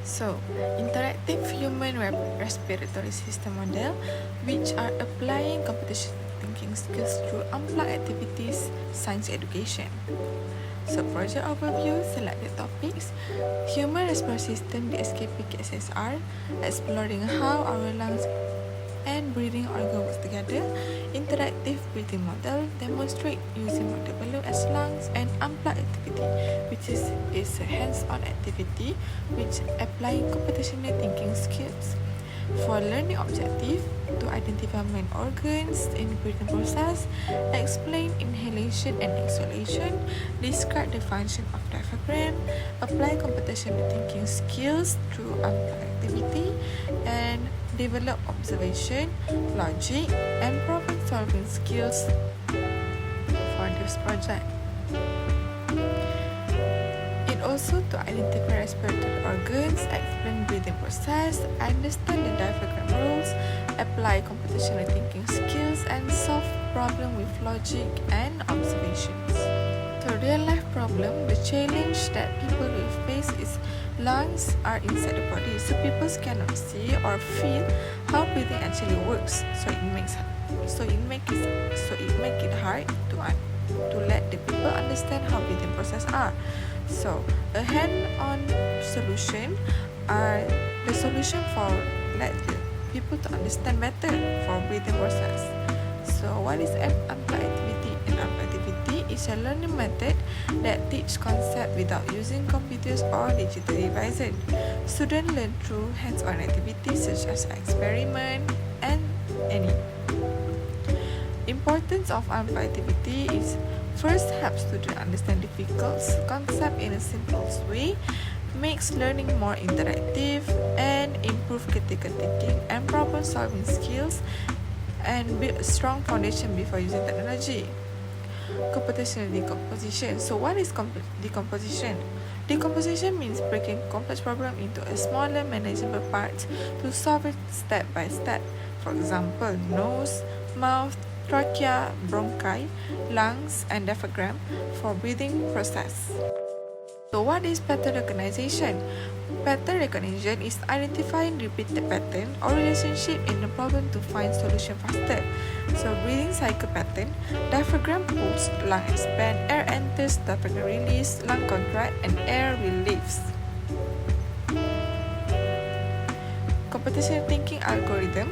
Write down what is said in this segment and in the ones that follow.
So, interactive human respiratory system model, which are applying computational thinking skills through unplugged activities, science education. So, project overview, selected topics, human respiratory system, the SKP-KSSR, exploring how our lungs and breathing organ works together, interactive breathing model, demonstrate using water balloon as lungs, and unplugged activity, which is a hands-on activity which applying computational thinking skills. For learning objective, to identify main organs in the breathing process, explain inhalation and exhalation, describe the function of diaphragm, apply computational thinking skills through unplugged activity, and develop observation, logic, and problem-solving skills for this project. It also to identify respiratory organs, explain breathing process, understand the diaphragm rules, apply computational thinking skills, and solve problem with logic and observations. So real-life problem, the challenge that people will face is lungs are inside the body, so people cannot see or feel how breathing actually works. So it makes it hard to let the people understand how breathing process are. So a hand-on solution are the solution for let the people to understand better for breathing process. So what is unplugged activity? An unplugged activity is a learning method that teach concept without using computers or digital devices. Students learn through hands-on activities such as experiment and any. Importance of unplugged activity is first help students understand difficult concept in a simple way, makes learning more interactive, and improve critical thinking and problem-solving skills, and build a strong foundation before using technology. Computational decomposition. So what is decomposition? Decomposition means breaking complex problem into a smaller manageable parts to solve it step by step. For example, nose, mouth, trachea, bronchi, lungs, and diaphragm for breathing process. So what is pattern recognition? Pattern recognition is identifying repeated pattern or relationship in the problem to find solution faster. So breathing cycle pattern, diaphragm pulls, lung expand, air enters, diaphragm release, lung contract, and air relieves. Computational thinking algorithm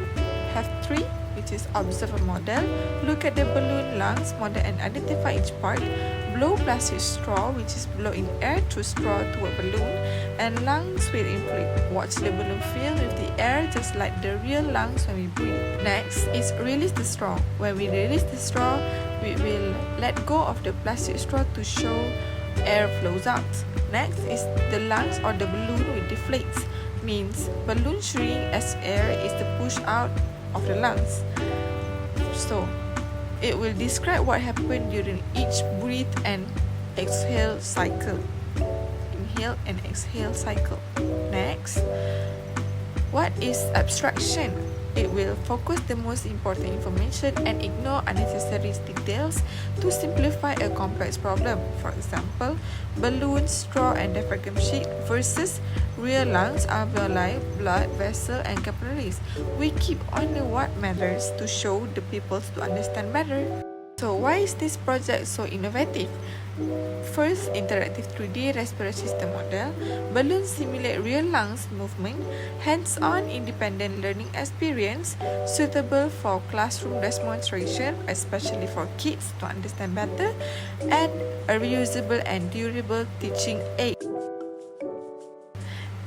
have three, which is observe a model, look at the balloon lungs model and identify each part, blow plastic straw, which is blow in air through straw to a balloon, and lungs will inflate. Watch the balloon fill with the air just like the real lungs when we breathe. Next is release the straw. When we release the straw, we will let go of the plastic straw to show air flows out. Next is the lungs or the balloon will deflate, means balloon shrink as air is pushed out of the lungs. So it will describe what happened during each breathe and exhale cycle. Inhale and exhale cycle. Next, what is abstraction? It will focus the most important information and ignore unnecessary details to simplify a complex problem. For example, balloon, straw, and diaphragm sheet versus real lungs, alveoli, blood vessel, and capillaries. We keep only what matters to show the people to understand better. So why is this project so innovative? First, interactive 3D respiratory system model, balloons simulate real lungs movement, hands-on independent learning experience, suitable for classroom demonstration, especially for kids to understand better, and a reusable and durable teaching aid.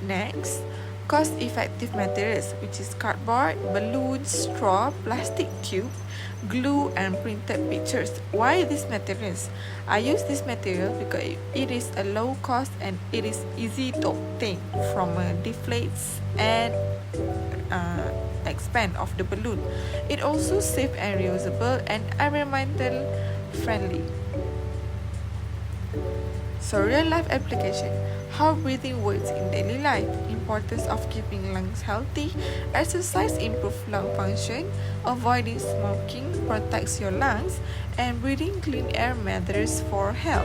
Next, cost-effective materials, which is cardboard, balloons, straw, plastic tube, glue, and printed pictures. Why these materials? I use this material because it is a low cost and it is easy to obtain from deflates and expand of the balloon. It also safe and reusable and environmental friendly. So real life application. How breathing works in daily life, importance of keeping lungs healthy, exercise improves lung function, avoiding smoking protects your lungs, and breathing clean air matters for health.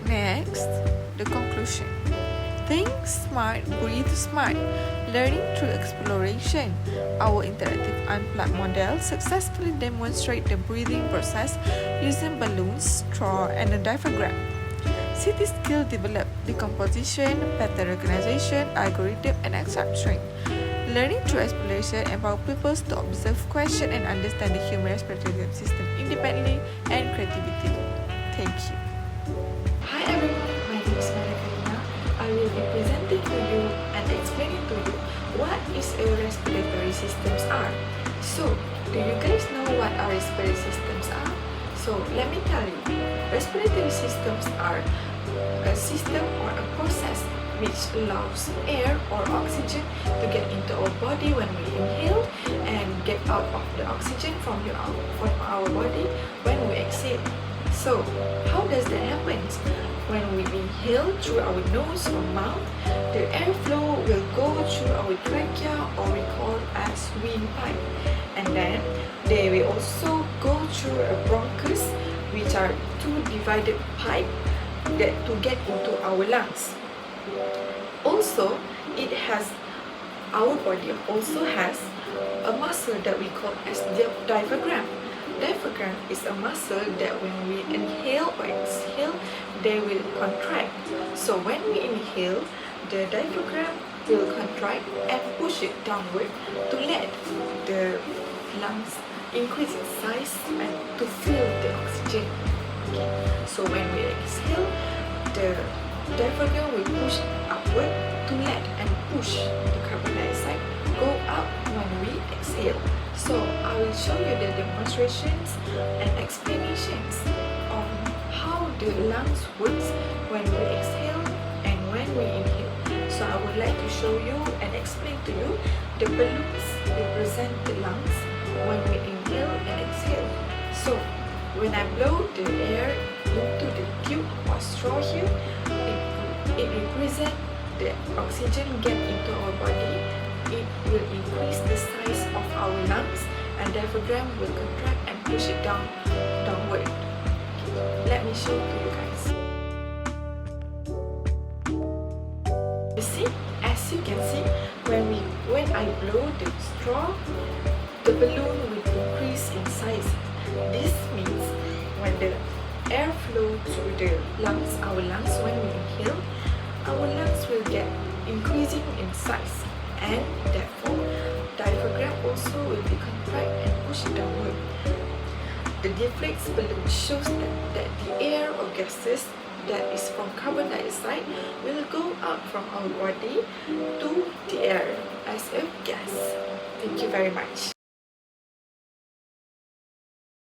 Next, the conclusion. Think smart, breathe smart. Learning through exploration. Our interactive unplugged model successfully demonstrates the breathing process using balloons, straw, and a diaphragm. City skill develop decomposition, pattern recognition, algorithm, and extraction. Learning through exploration empowers people to observe, question, and understand the human respiratory system independently and creativity. Thank you. Hi everyone, my name is Maria Karina. I will be presenting to you and explaining to you what is a respiratory systems are. So, do you guys know what our respiratory systems are? So, let me tell you. Respiratory systems are a system or a process which allows air or oxygen to get into our body when we inhale and get out of the oxygen from our body when we exhale. So, how does that happen? When we inhale through our nose or mouth, the airflow will go through our trachea or we call as windpipe. And then they will also go through a bronchus, which are two divided pipe that to get into our lungs. Also, our body also has a muscle that we call as the diaphragm. Diaphragm is a muscle that when we inhale or exhale, they will contract. So when we inhale, the diaphragm will contract and push it downward to let the lungs increase in size and to fill the oxygen. Okay. So when we exhale, the diaphragm will push upward to let and push the carbon dioxide go up when we exhale. So I will show you the demonstrations and explanations on how the lungs works when we exhale and when we inhale. So I would like to show you and explain to you the balloons represent the lungs when we inhale and exhale. So when I blow the air into the tube or straw here, it represents the oxygen get into our body. It will increase the size of our lungs and diaphragm will contract and push it downward. Let me show to you guys. You see, as you can see, when I blow the straw, the balloon will increase in size. This means when the air flow through the lungs, our lungs, when we inhale, our lungs will get increasing in size, and therefore diaphragm also will be contract and push downward. The deflates balloon shows that the air or gases that is from carbon dioxide will go up from our body to the air as a gas. Thank you very much.